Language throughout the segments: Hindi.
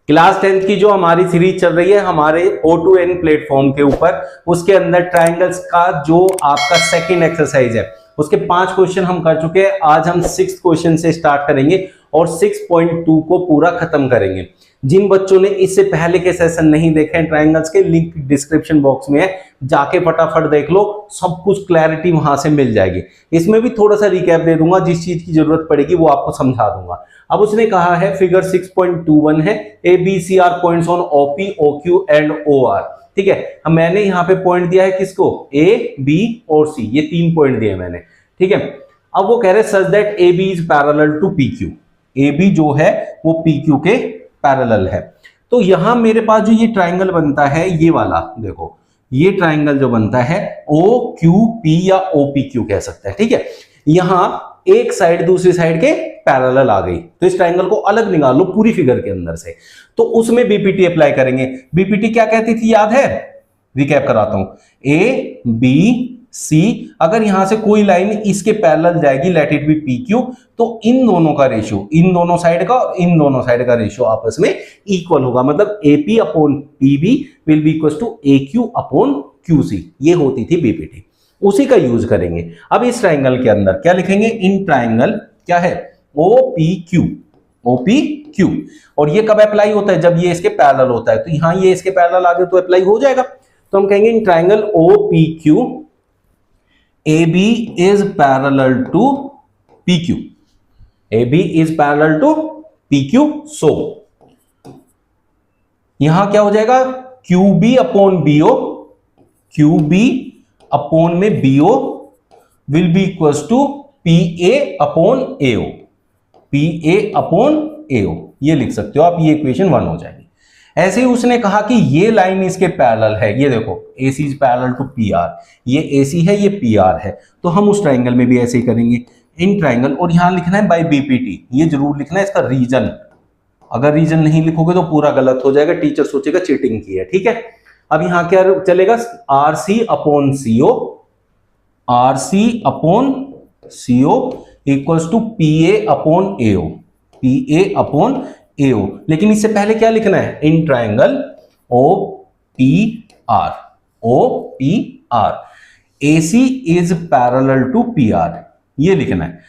क्लास 10th की जो हमारी सीरीज चल रही है हमारे O2N प्लेटफॉर्म के ऊपर, उसके अंदर ट्राइंगल्स का जो आपका सेकंड एक्सरसाइज है उसके 5 क्वेश्चन हम कर चुके हैं। आज हम 6th क्वेश्चन से स्टार्ट करेंगे और 6.2 को पूरा खत्म करेंगे। जिन बच्चों ने इससे पहले के सेशन नहीं देखे हैं ट्राइंगल्स के, लिंक डिस्क्रिप्शन बॉक्स में है, जाके फटाफट देख लो, सब कुछ क्लैरिटी वहां से मिल जाएगी। इसमें भी थोड़ा सा रिकैप दे दूंगा, जिस चीज की जरूरत पड़ेगी वो आपको समझा दूंगा। अब उसने कहा है फिगर 6.21 है ABC are points on OP OQ and OR। ठीक है, अब मैंने यहाँ पे पॉइंट दिया है किसको, A B और C, ये 3 पॉइंट दिए मैंने। ठीक है, अब वो कह रहे such that AB is parallel to PQ, AB जो है वो PQ के पैरेलल है। तो यहां मेरे पास जो ये ट्राइंगल बनता है, ये वाला देखो, ये ट्राइंगल जो बनता है OQP या OPQ कह सकते हैं। ठीक है, यहां एक साइड दूसरी साइड के पैरेलल आ गई, तो इस ट्राइंगल को अलग निकाल लो पूरी फिगर के अंदर से, तो उसमें BPT अप्लाई करेंगे। BPT क्या कहती थी याद है, रिकैप कराता हूं, ABC, अगर यहां से कोई लाइन इसके पैरेलल जाएगी, लेट इट बी PQ, तो इन दोनों का रेशियो, इन दोनों साइड का और इन दोनों साइड का रेशियो आपस में इक्वल होगा, मतलब AP upon PB will be equal to AQ upon QC। ये होती थी BPT, उसी का यूज करेंगे। अब इस ट्राइंगल के अंदर क्या लिखेंगे, इन ट्राइंगल क्या है OPQ, और ये कब अप्लाई होता है, जब ये इसके पैरेलल होता है, तो यहां ये इसके पैरेलल आगे तो अप्लाई हो जाएगा। तो हम कहेंगे in triangle OPQ AB is parallel to PQ, AB is parallel to PQ, so यहां क्या हो जाएगा, QB upon BO, QB upon में BO will be equal to PA upon AO, PA upon AO, ये लिख सकते हो आप, ये इक्वेशन 1 हो जाएगी। ऐसे ही उसने कहा कि ये लाइन इसके पैरेलल है, ये देखो AC is parallel to PR, ये AC है ये PR है, तो हम उस ट्राइंगल में भी ऐसे ही करेंगे इन ट्राइंगल, और यहां लिखना है बाय BPT, ये जरूर लिखना है इसका रीजन, अगर रीजन नहीं लिखोगे तो पूरा गलत हो जाएगा, टीचर सोचेगा चीटिंग की है। ठीक है, अब यहां क्या चलेगा, RC upon CO, RC upon CO equals to PA upon AO, PA upon AO, लेकिन इससे पहले क्या लिखना है, in triangle OPR, OPR AC is parallel to PR, ये लिखना है,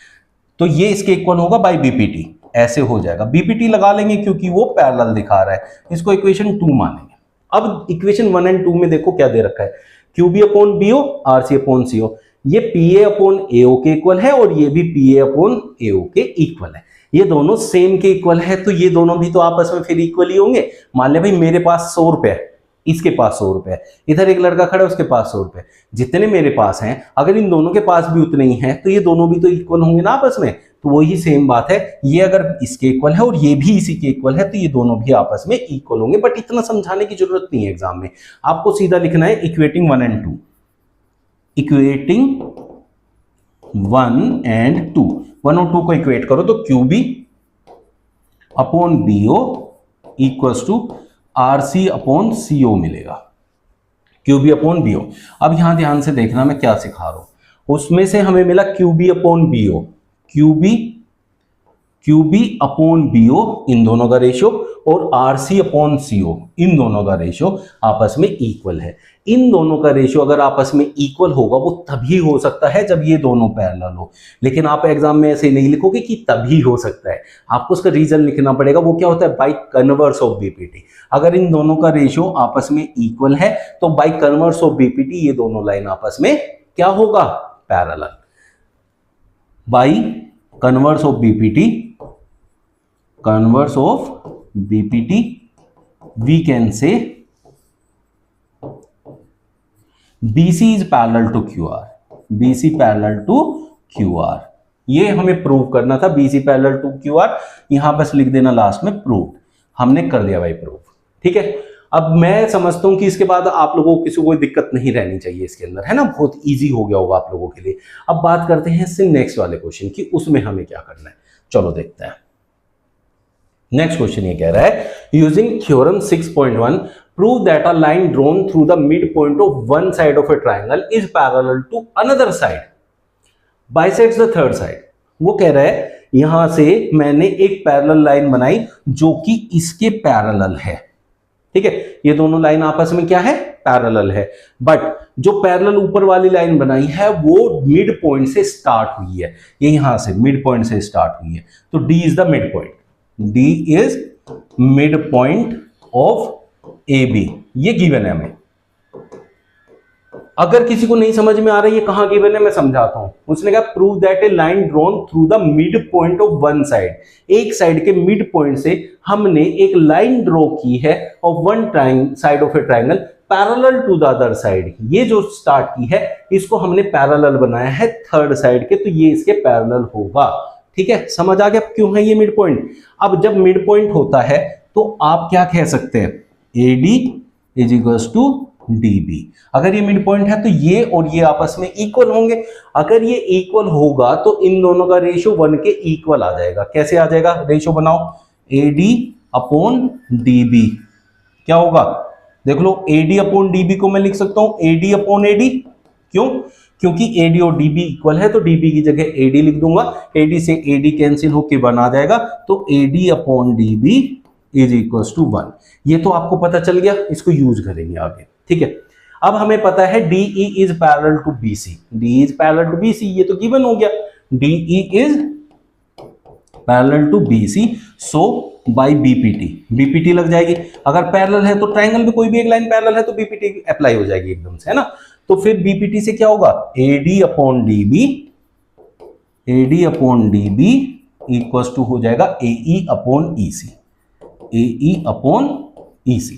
तो ये इसके इक्वल होगा बाय BPT, ऐसे हो जाएगा। BPT लगा लेंगे क्योंकि वो पैरेलल दिखा रहा है, इसको इक्वेशन 2 मानेंगे। अब इक्वेशन 1 एंड 2 में देखो क्या दे रखा है, QB upon BO, RC upon CO, ये PA अपॉन AO के इक्वल है और ये भी PA अपॉन AO के इक्वल है, ये दोनों सेम के इक्वल है, तो ये दोनों भी तो आपस में फिर इक्वल ही होंगे। मान ले भाई मेरे पास 100 रुपए, इसके पास 100 रुपए, इधर एक लड़का खड़ा है उसके पास 100 रुपए, जितने मेरे पास हैं अगर इन दोनों के पास भी उतने ही हैं तो ये दोनों भी तो इक्वल होंगे ना आपस में, तो वही सेम बात है, ये अगर इसके इक्वल है और ये भी इसी के इक्वल है तो ये दोनों भी आपस में इक्वल होंगे। बट इतना समझाने की जरूरत नहीं है एग्जाम में, आपको सीधा लिखना है इक्वेटिंग 1 एंड 2, इक्वेटिंग 1 एंड 2, 1 और 2 को इक्वेट करो तो QB upon BO equals to RC upon CO मिलेगा, QB अपॉन BO। अब यहां ध्यान से देखना मैं क्या सिखा रहा हूं, उसमें से हमें मिला QB upon BO, QB upon BO इन दोनों का रेशियो, और RC अपॉन CO इन दोनों का रेशियो आपस में इक्वल है। इन दोनों का रेशियो अगर आपस में इक्वल होगा वो तभी हो सकता है जब ये दोनों पैरेलल हो, लेकिन आप एग्जाम में ऐसे नहीं लिखोगे कि तभी हो सकता है, आपको उसका रीजन लिखना पड़ेगा। वो क्या होता है, बाय कन्वर्स ऑफ BPT, अगर इन दोनों का रेशियो आपस में इक्वल है तो बाय कन्वर्स ऑफ BPT ये दोनों लाइन आपस में क्या होगा, parallel. Bye converse of BPT, converse of BPT we can say BC is parallel to QR, BC parallel to QR, ये हमें प्रूव करना था, BC parallel to QR, यहां बस लिख देना लास्ट में प्रूव, हमने कर दिया भाई प्रूव। ठीक है, अब मैं समझता हूं कि इसके बाद आप लोगों को किसी को कोई दिक्कत नहीं रहनी चाहिए इसके अंदर, है ना, बहुत इजी हो गया होगा आप लोगों के लिए। अब बात करते हैं इससे नेक्स्ट वाले क्वेश्चन की, उसमें हमें क्या करना है, चलो देखते हैं। नेक्स्ट क्वेश्चन ये कह रहा है, using theorem 6.1 prove that a line drawn through the mid point of one side of a triangle is parallel to another side bisects the third side. वो कह रहा है यहां से मैंने एक पैरेलल लाइन बनाई जो कि इसके पैरेलल है, ठीक है। ये दोनों लाइन आपस में क्या है, पैरेलल है, बट जो पैरेलल ऊपर वाली लाइन बनाई है वो मिड पॉइंट से स्टार्ट हुई है, ये यहां से मिड पॉइंट से स्टार्ट हुई है, तो D is the mid point, D is mid point of A B, ये गिवन है हमें। अगर किसी को नहीं समझ में आ रहा है ये कहां गिवन है, मैं समझाता हूं। उसने कहा prove that a line drawn through the mid point of one side, एक साइड के मिड पॉइंट से हमने एक लाइन ड्रॉ की है of one side of a triangle parallel to the other side. ये जो स्टार्ट की है इसको हमने पैरेलल बनाया है थर्ड साइड के, तो ये इसके पैरेलल होगा, ठीक है। समझ आ गया क्यों है ये मिड पॉइंट। अब जब मिड पॉइंट होता है तो आप क्या कह सकते हैं, AD is equals to DB। अगर ये मिड पॉइंट है तो ये और ये आपस में इक्वल होंगे, अगर ये इक्वल होगा तो इन दोनों का रेशियो 1 के इक्वल आ जाएगा। कैसे आ जाएगा, रेशियो बनाओ, AD अपॉन DB क्या होगा, देख लो, AD अपॉन DB को मैं लिख सकता हूं AD अपॉन AD, क्यों, क्योंकि AD और DB इक्वल है तो DB की जगह AD लिख दूंगा, AD से AD कैंसिल होकर 1 आ जाएगा, तो AD upon DB is equals to 1। ये तो आपको पता चल गया, इसको यूज करेंगे आगे, ठीक है। अब हमें पता है DE is parallel to BC, DE is parallel to BC, ये तो गिवन हो गया, DE is parallel to BC, so by BPT लग जाएगी। अगर पैरेलल है तो ट्राइंगल में कोई भी एक लाइन पैरेलल है तो BPT अप्लाई हो जाएगी एकदम से, है ना। तो फिर BPT से क्या होगा, AD upon DB equals to हो जाएगा AE upon EC, AE upon EC।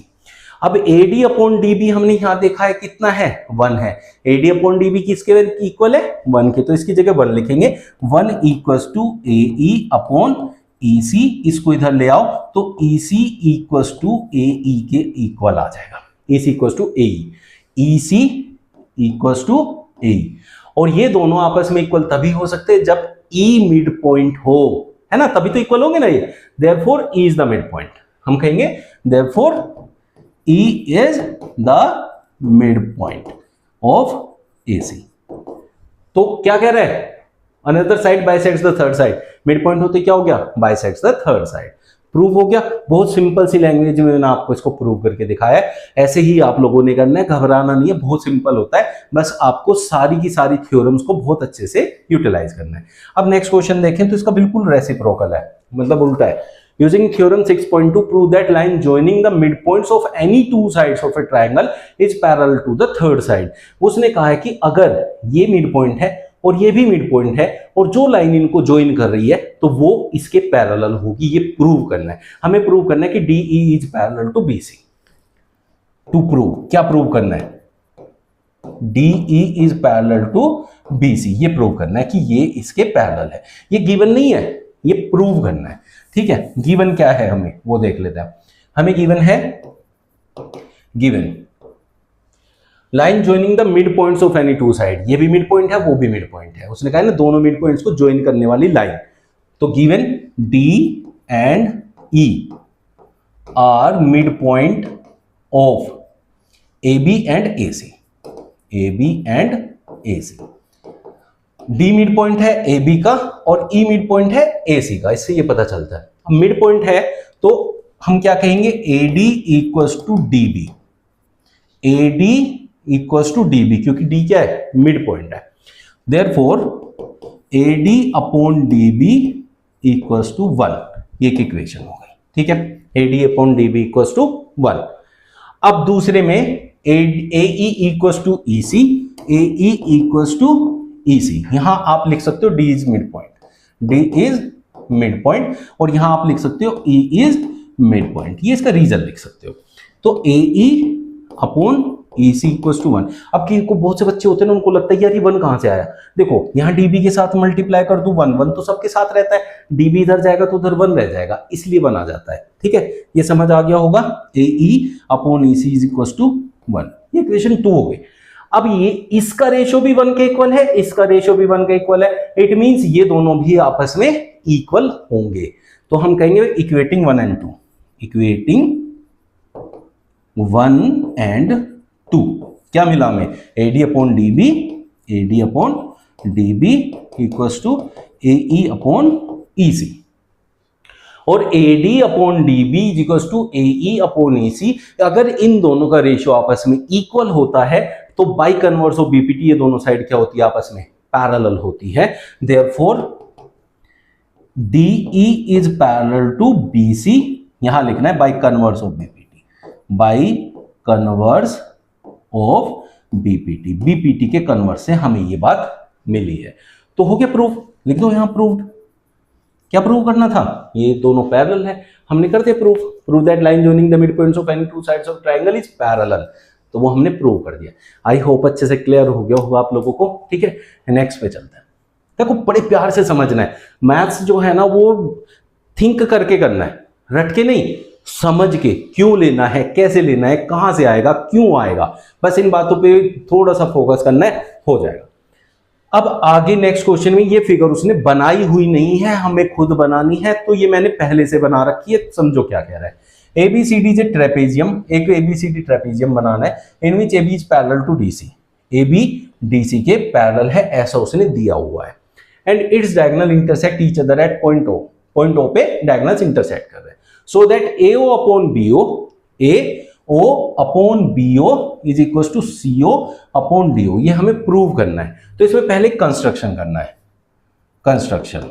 अब AD अपॉन DB हमने यहां देखा है कितना है, 1 है। AD अपॉन DB किसके इक्वल है, 1 के, तो इसकी जगह 1 लिखेंगे, 1 equals to AE upon EC, इसको इधर ले आओ तो EC इक्वल्स टू AE के इक्वल आ जाएगा, EC equals to AE, EC equals to AE। और ये दोनों आपस में इक्वल तभी हो सकते हैं जब E मिड पॉइंट हो, है ना, तभी तो इक्वल होंगे ना ये। Therefore E is the mid point, हम कहेंगे therefore E is the midpoint of AC। तो क्या कह रहे हैं, another side bisects the third side, mid point होते क्या हो गया, bisects the third side. Prove हो गया, बहुत सिंपल सी लैंग्वेज में मैंने आपको इसको प्रूव करके दिखाया है। ऐसे ही आप लोगों ने करना है, घबराना नहीं है, बहुत सिंपल होता है, बस आपको सारी की सारी थ्योरम्स को बहुत अच्छे से यूटिलाइज करना है। अब नेक्स्ट क्वेश्चन देखें तो इसका बिल्कुल रेसिप्रोकल है, मतलब उल्टा है। Using theorem 6.2 prove that line joining the midpoints of any two sides of a triangle is parallel to the third side। उसने कहा है कि अगर ये मिड पॉइंट है और ये भी मिड पॉइंट है और जो लाइन इनको ज्वाइन कर रही है तो वो इसके पैरेलल होगी, ये प्रूव करना है हमें। प्रूव करना है कि DE is parallel to BC। To prove, क्या प्रूव करना है, DE is parallel to BC, ये प्रूव करना है कि ये इसके पैरेलल है। ये गिवन नहीं है, ये प्रूव करना है, ठीक है। गिवन क्या है हमें वो देख लेते हैं। हमें गिवन है, given line joining the mid points of any two side, ये भी मिड पॉइंट है वो भी मिड पॉइंट है, उसने कहा ना दोनों मिड पॉइंट्स को ज्वाइन करने वाली लाइन। तो given D and E are mid point of AB and AC, AB and AC। D mid point है AB का और E मिड पॉइंट है AC का, इससे ये पता चलता है। अब मिड पॉइंट है तो हम क्या कहेंगे, AD equals to DB, AD equals to DB, क्योंकि D क्या है, मिड पॉइंट है। Therefore AD upon DB equals to 1, ये एक इक्वेशन हो गई, ठीक है। AD upon DB equals to 1। अब दूसरे में AE equals to EC, AE equals to EC, यहां आप लिख सकते हो D is mid point, D is mid point, और यहां आप लिख सकते हो E इज मिड पॉइंट, ये इसका रीजन लिख सकते हो। तो AE upon EC equals to 1। अब को बहुत से बच्चे होते हैं ना, उनको लगता है यार ये 1 कहां से आया, देखो यहां DB के साथ मल्टीप्लाई कर दूं 1 तो सबके साथ रहता है, DB इधर जाएगा तो उधर 1 रह जाएगा, इसलिए 1 आ जाता है, ठीक है। ये समझ आ गया होगा, AE upon EC is equals to 1, ये इक्वेशन 2 हो गई। अब ये इसका रेशियो भी 1 के इक्वल है, इसका रेशियो भी 1 के इक्वल है, इट मींस ये दोनों भी आपस में इक्वल होंगे। तो हम कहेंगे इक्वेटिंग 1 एंड 2, इक्वेटिंग 1 एंड 2 क्या मिला हमें, AD upon DB, AD upon DB equals to AE upon EC, और AD upon DB is equal to AE upon EC। अगर इन दोनों का रेशियो आपस में इक्वल होता है तो बाई कन्वर्स ऑफ BPT ये दोनों साइड क्या होती है, आपस में पैरेलल होती है। Therefore DE is parallel to BC, यहां लिखना है by converse of BPT, by converse of BPT, BPT के कन्वर्स से हमें ये बात मिली है। तो हो गया प्रूफ, लिख दो यहां प्रूव्ड। क्या प्रूव करना था, ये दोनों पैरेलल है, हमने कर दिया proof. Prove that line joining the mid points of any two sides of triangle is parallel, तो वो हमने प्रूव कर दिया। आई होप अच्छे से क्लियर हो गया होगा आप लोगों को। ठीक है, नेक्स्ट पे चलते हैं। देखो बड़े प्यार से समझना है, मैथ्स जो है ना वो थिंक करके करना है, रट के नहीं, समझ के क्यों लेना है, कैसे लेना है, कहां से आएगा, क्यों आएगा, बस इन बातों पे थोड़ा सा फोकस करना है, हो जाएगा। अब आगे नेक्स्ट क्वेश्चन में ये फिगर उसने बनाई हुई नहीं है, हमें खुद बनानी है, तो ये मैंने पहले से बना रखी है, समझो क्या कह रहा है। ABCD इज ए ट्रेपेजियम, एक ABCD ट्रेपेजियम बनाना है, in which AB is parallel to DC, AB DC के पैरेलल है, ऐसा उसने दिया हुआ है। And its diagonal intersect each other at point O, point O पे डायगोनल्स इंटरसेक्ट कर रहे हैं, so that AO upon BO, AO upon BO is equal to CO upon DO, ये हमें प्रूव करना है। तो इसमें पहले कंस्ट्रक्शन करना है, construction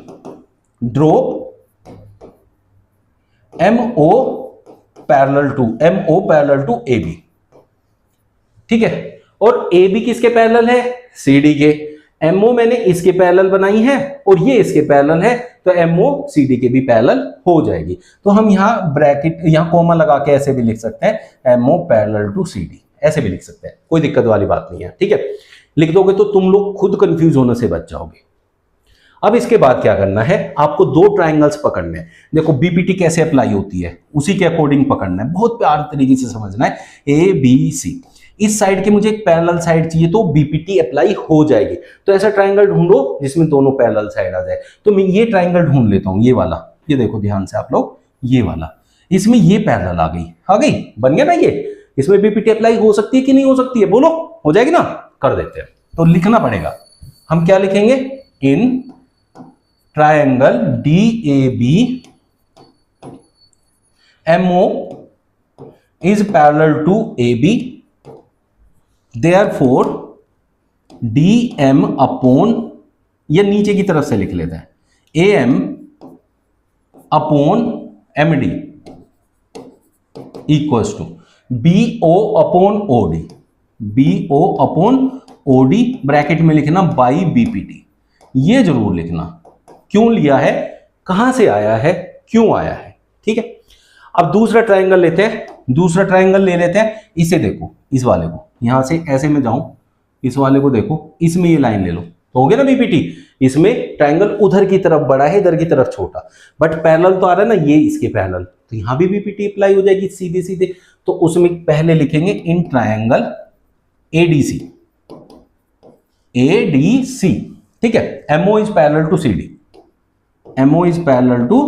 draw MO parallel to AB, ठीक है, और AB किसके पैरेलल है, CD के। MO मैंने इसके पैरेलल बनाई है और ये इसके पैरेलल है, तो MO CD के भी पैरेलल हो जाएगी। तो हम यहाँ ब्रैकेट, यहाँ कोमा लगा के ऐसे भी लिख सकते हैं, MO पैरेलल टू CD, ऐसे भी लिख सकते हैं, कोई दिक्कत वाली बात नहीं है। ठीक है, लिख दोगे तो तुम लोग खुद कंफ्यूज होने से बच जाओगे। अब इसके बाद क्या करना है, आपको दो ट्रायंगल्स पकड़ने हैं। देखो BPT कैसे अप्लाई होती है, उसी के अकॉर्डिंग पकड़ना है, बहुत प्यार तरीके से समझना है। ABC, इस साइड के मुझे एक पैरेलल साइड चाहिए तो BPT अप्लाई हो जाएगी। तो ऐसा ट्रायंगल ढूंढो जिसमें दोनों पैरेलल साइड आ जाए। तो मैं ये ट्रायंगल ढूंढ लेता हूं, ये वाला, ये देखो ध्यान से आप लोग, ये वाला, इसमें ये पैरेलल आ गई, बन गया ना ये। इसमें BPT अप्लाई हो सकती है कि नहीं हो सकती है, बोलो, हो जाएगी ना, कर देते हैं। तो लिखना पड़ेगा, हम क्या लिखेंगे, in triangle DAB MO is parallel to AB, therefore DM upon, ये नीचे की तरफ से लिख लेते हैं, AM upon MD equals to BO upon OD, BO upon OD bracket में लिखना बाई BPT, ये जरूर लिखना, क्यों लिया है, कहां से आया है, क्यों आया है। ठीक है, अब दूसरा ट्रायंगल लेते हैं, दूसरा ट्रायंगल ले लेते हैं। इसे देखो, इस वाले को, यहां से ऐसे में जाऊं, इस वाले को देखो, इसमें ये लाइन ले लो, तो हो गया ना BPT। इसमें ट्रायंगल उधर की तरफ बड़ा है, इधर की तरफ छोटा, बट पैरेलल तो आ रहा है ना, ये इसके पैरेलल, तो यहां भी BPT अप्लाई हो जाएगी सीधे सीधे। तो उसमें पहले लिखेंगे इन ट्रायंगल ADC, ठीक है, MO is parallel to CD, MO is parallel to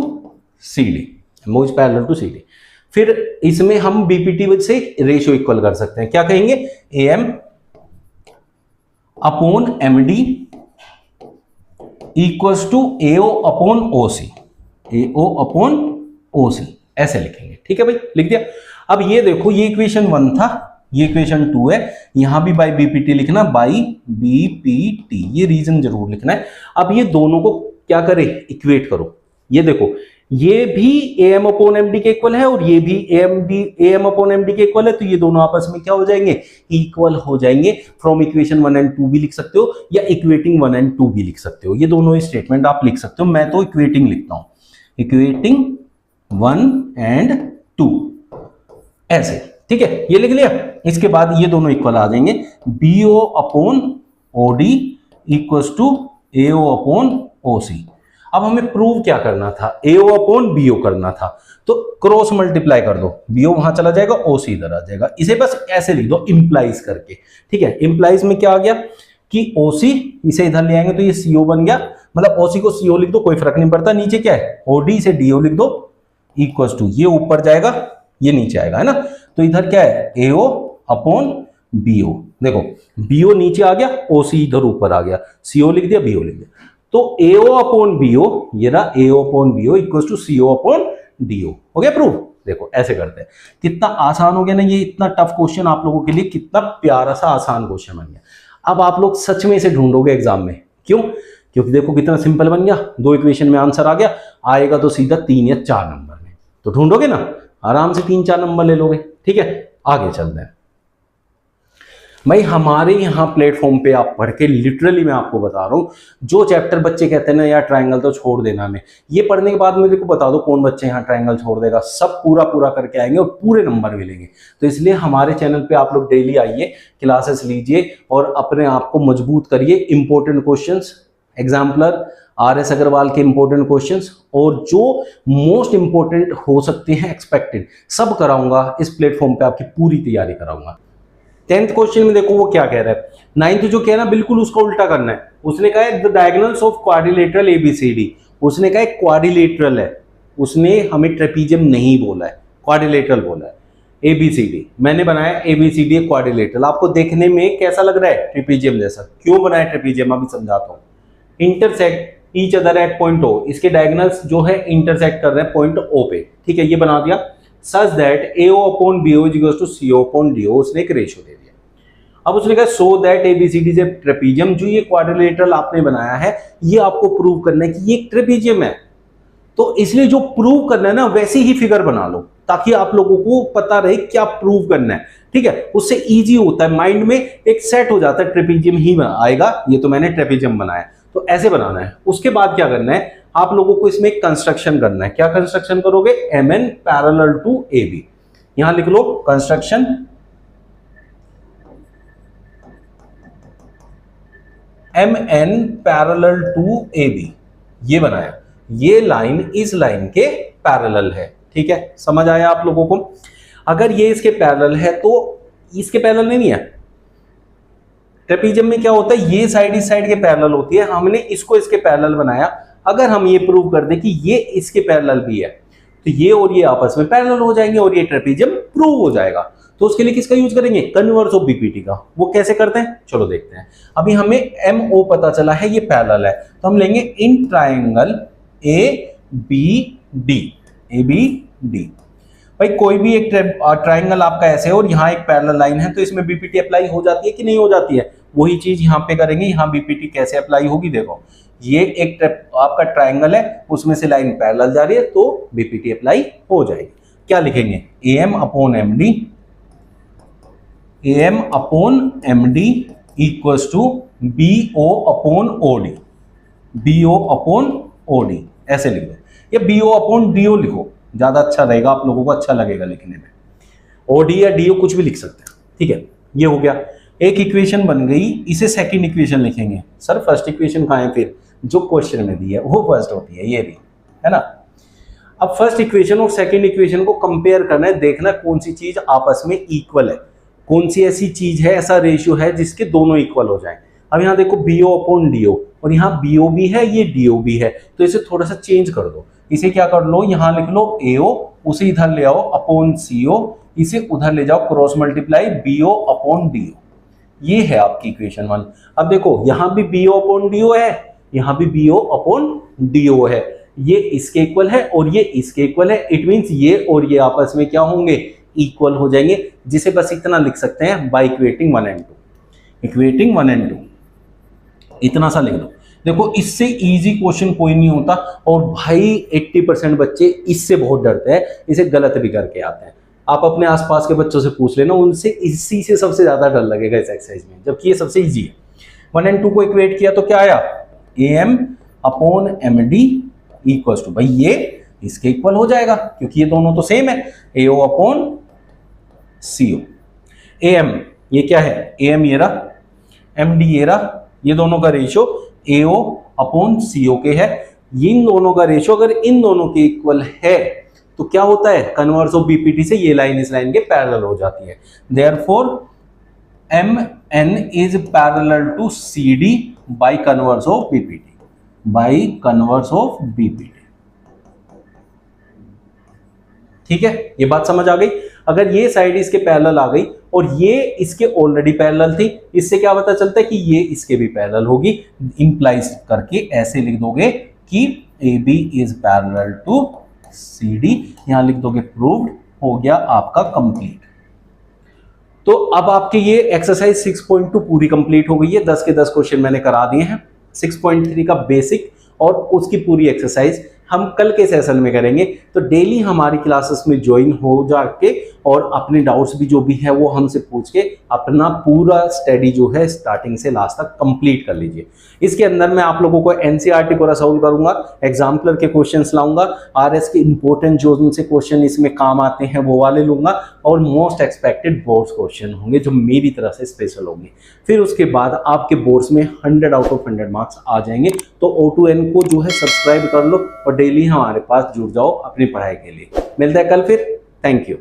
CD, MO is parallel to CD। फिर इसमें हम BPT से रेशियो इक्वल कर सकते हैं, क्या कहेंगे, AM upon MD equals to AO upon OC, AO upon OC, ऐसे लिखेंगे। ठीक है भाई, लिख दिया। अब ये देखो, ये इक्वेशन 1 था, ये इक्वेशन 2 है, यहां भी बाई BPT लिखना, बाई BPT, ये रीजन जरूर लिखना है। अब ये दोनों को क्या करे, इक्वेट करो। ये देखो, ये भी AM अपॉन MD के इक्वल है और ये भी AM अपॉन MD के इक्वल है, तो ये दोनों आपस में क्या हो जाएंगे, इक्वल हो जाएंगे। फ्रॉम इक्वेशन 1 एंड 2 भी लिख सकते हो, या इक्वेटिंग 1 एंड 2 भी लिख सकते हो, ये दोनों स्टेटमेंट आप लिख सकते हो। मैं तो इक्वेटिंग लिखता हूं, इक्वेटिंग 1 एंड 2, ऐसे। ठीक है, ये लिख लिया। इसके बाद ये दोनों इक्वल आ जाएंगे, BO upon OD equals to AO upon OC। अब हमें प्रूव क्या करना था, AO अपॉन BO करना था, तो क्रॉस मल्टीप्लाई कर दो, BO वहां चला जाएगा, OC इधर आ जाएगा। इसे बस ऐसे लिख दो इंप्लाइज करके। ठीक है, इंप्लाइज में क्या आ गया कि OC इसे इधर ले आएंगे तो ये CO बन गया, मतलब OC को CO लिख दो, कोई फर्क नहीं पड़ता। नीचे क्या है, OD से DO लिख दो इक्वल्स टू, ये ऊपर जाएगा, ये नीचे आएगा, है ना। तो इधर क्या है, AO अपॉन BO, देखो BO नीचे आ गया, OC इधर ऊपर आ गया, CO लिख दिया, BO लिख दिया। तो AO अपॉन BO, ये रहा AO upon BO equal to CO upon DO। हो गया प्रूफ? देखो ऐसे करते हैं, कितना आसान हो गया ना ये, इतना टफ क्वेश्चन आप लोगों के लिए कितना प्यारा सा आसान क्वेश्चन बन गया। अब आप लोग सच में इसे ढूंढोगे एग्जाम में, क्यों? क्योंकि देखो कितना सिंपल बन गया, 2 इक्वेशन में आंसर आ गया, आएगा तो सीधा 3 या 4 नंबर में, तो ढूंढोगे ना, आराम से 3-4 नंबर ले लोगे। ठीक है, आगे चलते हैं भाई। हमारे यहाँ प्लेटफॉर्म पे आप पढ़ के, लिटरली मैं आपको बता रहा हूँ, जो चैप्टर बच्चे कहते हैं ना यार ट्रायंगल तो छोड़ देना, में ये पढ़ने के बाद मेरे को बता दो कौन बच्चे यहाँ ट्रायंगल छोड़ देगा, सब पूरा पूरा करके आएंगे और पूरे नंबर मिलेंगे। तो इसलिए हमारे चैनल पे आप लोग डेली आइए, क्लासेस लीजिए और अपने आप को मजबूत करिए। Important questions, exemplar RS Agarwal के इंपॉर्टेंट क्वेश्चंस और जो मोस्ट इंपॉर्टेंट हो सकते हैं एक्सपेक्टेड, सब कराऊंगा इस प्लेटफॉर्म पे, आपकी पूरी तैयारी कराऊंगा। 10th क्वेश्चन में देखो वो क्या कह रहा है, 9th जो कह रहा है बिल्कुल उसका उल्टा करना है। उसने कहा है the diagonals of quadrilateral ABCD, उसने कहा है क्वाड्रिलेटरल है, उसने हमें ट्रेपीजियम नहीं बोला है, क्वाड्रिलेटरल बोला है। ABCD मैंने बनाया ABCD क्वाड्रिलेटरल, आपको देखने में कैसा लग रहा है? ट्रेपीजियम जैसा। क्यों बनाया ट्रेपीजियम अभी समझाता हूँ। Intersect each other at point O, इसके डायगोनल्स जो है इंटरसेक्ट कर रहे हैं पॉइंट O पे। ठीक है, ये बना दिया। Such that AO upon BO is equal to CO upon DO, उसने एक रेशियो दे दिया। अब उसने कहा सो दैट ABCD से ट्रेपीजियम, जो ये क्वाड्रिलेटरल आपने बनाया है, ये आपको प्रूव करना है कि ये ट्रेपीजियम है। तो इसलिए जो प्रूव करना है ना वैसी ही फिगर बना लो, ताकि आप लोगों को पता रहे क्या प्रूव करना है। ठीक है, उससे इजी होता है, माइंड में एक सेट हो जाता है ट्रेपीजियम ही आएगा, ये तो मैंने ट्रेपीजियम बनाया। तो ऐसे बनाना है। उसके बाद क्या करना है, आप लोगों को इसमें कंस्ट्रक्शन करना है। क्या कंस्ट्रक्शन करोगे? MN पैरेलल टू AB, यहां लिख लो construction MN parallel to AB, ये बनाया। ये लाइन इस लाइन के पैरेलल है। ठीक है, समझ आया आप लोगों को? अगर ये इसके पैरेलल है तो इसके पैरेलल नहीं है। ट्रेपीजियम में क्या होता है, ये साइड इस साइड के पैरेलल होती है, हमने इसको इसके पैरेलल बनाया। अगर हम ये प्रूव कर दें कि ये इसके पैरेलल भी है, तो ये और ये आपस में पैरेलल हो जाएंगे और ये ट्रेपीजियम प्रूव हो जाएगा। तो उसके लिए किसका यूज करेंगे? कन्वर्स ऑफ BPT का। वो कैसे करते हैं चलो देखते हैं। अभी हमें MO पता चला है, ये पैरेलल है, तो हम लेंगे इन ट्राइंगल ABD। भाई कोई भी एक ट्राइंगल आपका ऐसे है और यहाँ एक पैरेलल लाइन है, तो इसमें BPT अप्लाई हो जाती है कि नहीं हो जाती है? वही चीज यहाँ पे करेंगे। यहाँ BPT कैसे अप्लाई होगी, देखो ये एक आपका ट्राइंगल है, उसमें से लाइन पैरेलल जा रही है, तो BPT अप्लाई हो जाएगी। क्या लिखेंगे? AM upon MD equals to BO upon OD, ऐसे लिखो, या BO अपॉन DO लिखो, ज्यादा अच्छा रहेगा, आप लोगों को अच्छा लगेगा लिखने में। OD या DO कुछ भी लिख सकते हैं। ठीक है, ये हो गया, एक इक्वेशन बन गई। इसे सेकंड इक्वेशन लिखेंगे। सर फर्स्ट इक्वेशन कहाँ है? फिर जो क्वेश्चन में दी है वो फर्स्ट होती है, ये भी है ना। अब फर्स्ट इक्वेशन और सेकंड इक्वेशन को कंपेयर करना है, देखना कौन सी चीज आपस में इक्वल है, कौन सी ऐसी चीज है, ऐसा रेशियो है जिसके दोनों इक्वल हो जाए। अब यहाँ देखो BO अपॉन DO, और यहाँ BO भी है, ये DO भी है, तो इसे थोड़ा सा चेंज कर दो। इसे क्या कर लो, यहाँ लिख लो AO, उसे इधर ले आओ अपॉन CO, इसे उधर ले जाओ cross multiply BO upon DO। ये है आपकी इक्वेशन 1। अब देखो यहाँ भी BO अपॉन DO है, यहाँ भी BO अपॉन DO है, ये इसके इक्वल है और ये इसके इक्वल है। इट मींस ये और ये आपस में क्या होंगे? इक्वल हो जाएंगे, जिसे बस इतना लिख सकते हैं बाय इक्वेटिंग 1 and 2। इतना सा लिख दो। देखो इससे इजी क्वेश्चन कोई नहीं होता, और भाई 80% बच्चे इससे बहुत डरते हैं, इसे गलत भी करके आते हैं। आप अपने आसपास के बच्चों से पूछ लेना, उनसे इसी से सबसे ज्यादा डर लगेगा इस एक्सरसाइज में, जबकि ये सबसे इजी है। 1 and 2 को इक्वेट किया तो क्या आया? AM upon MD equals to, भाई ये इसके इक्वल हो जाएगा क्योंकि ये दोनों तो सेम है, AO अपॉन CO। AM ये क्या है? AM ये रहा, MD ये रहा, ये दोनों का रेशियो AO अपॉन CO के है। इन दोनों का रेशियो अगर इन दोनों के इक्वल है तो क्या होता है? कन्वर्स ऑफ BPT से ये लाइन इस लाइन के पैरेलल हो जाती है। Therefore MN is parallel to CD by converse of BPT। ठीक है, ये बात समझ आ गई। अगर ये साइड इसके पैरेलल आ गई और ये इसके ऑलरेडी पैरेलल थी, इससे क्या पता चलता है कि ये इसके भी पैरेलल होगी। इंप्लाइज करके ऐसे लिख दोगे कि AB is parallel to CD, यहां लिख दोगे प्रूव्ड, हो गया आपका कंप्लीट। तो अब आपके ये एक्सरसाइज 6.2 पूरी कंप्लीट हो गई है। 10 के 10 क्वेश्चन मैंने करा दिए हैं। 6.3 का बेसिक और उसकी पूरी एक्सरसाइज हम कल के सेशन में करेंगे। तो डेली हमारी क्लासेस में ज्वाइन हो जाके और अपने डाउट्स भी जो भी है वो हमसे पूछ के अपना पूरा स्टडी जो है स्टार्टिंग से लास्ट तक कंप्लीट कर लीजिए। इसके अंदर मैं आप लोगों को एनसीईआरटी पूरा सॉल्व करूंगा, एग्जाम्पलर के क्वेश्चंस लाऊंगा, आरएस के इंपॉर्टेंट जो उनसे क्वेश्चन इसमें काम आते हैं वो वाले लूंगा, और मोस्ट एक्सपेक्टेड बोर्ड्स क्वेश्चन होंगे जो मेरी तरफ से स्पेशल होंगे। फिर उसके बाद आपके बोर्ड्स में 100 आउट ऑफ 100 मार्क्स आ जाएंगे। तो O2N को जो है सब्सक्राइब कर लो और डेली हमारे पास जुड़ जाओ अपनी पढ़ाई के लिए। मिलते हैं कल फिर। Thank you.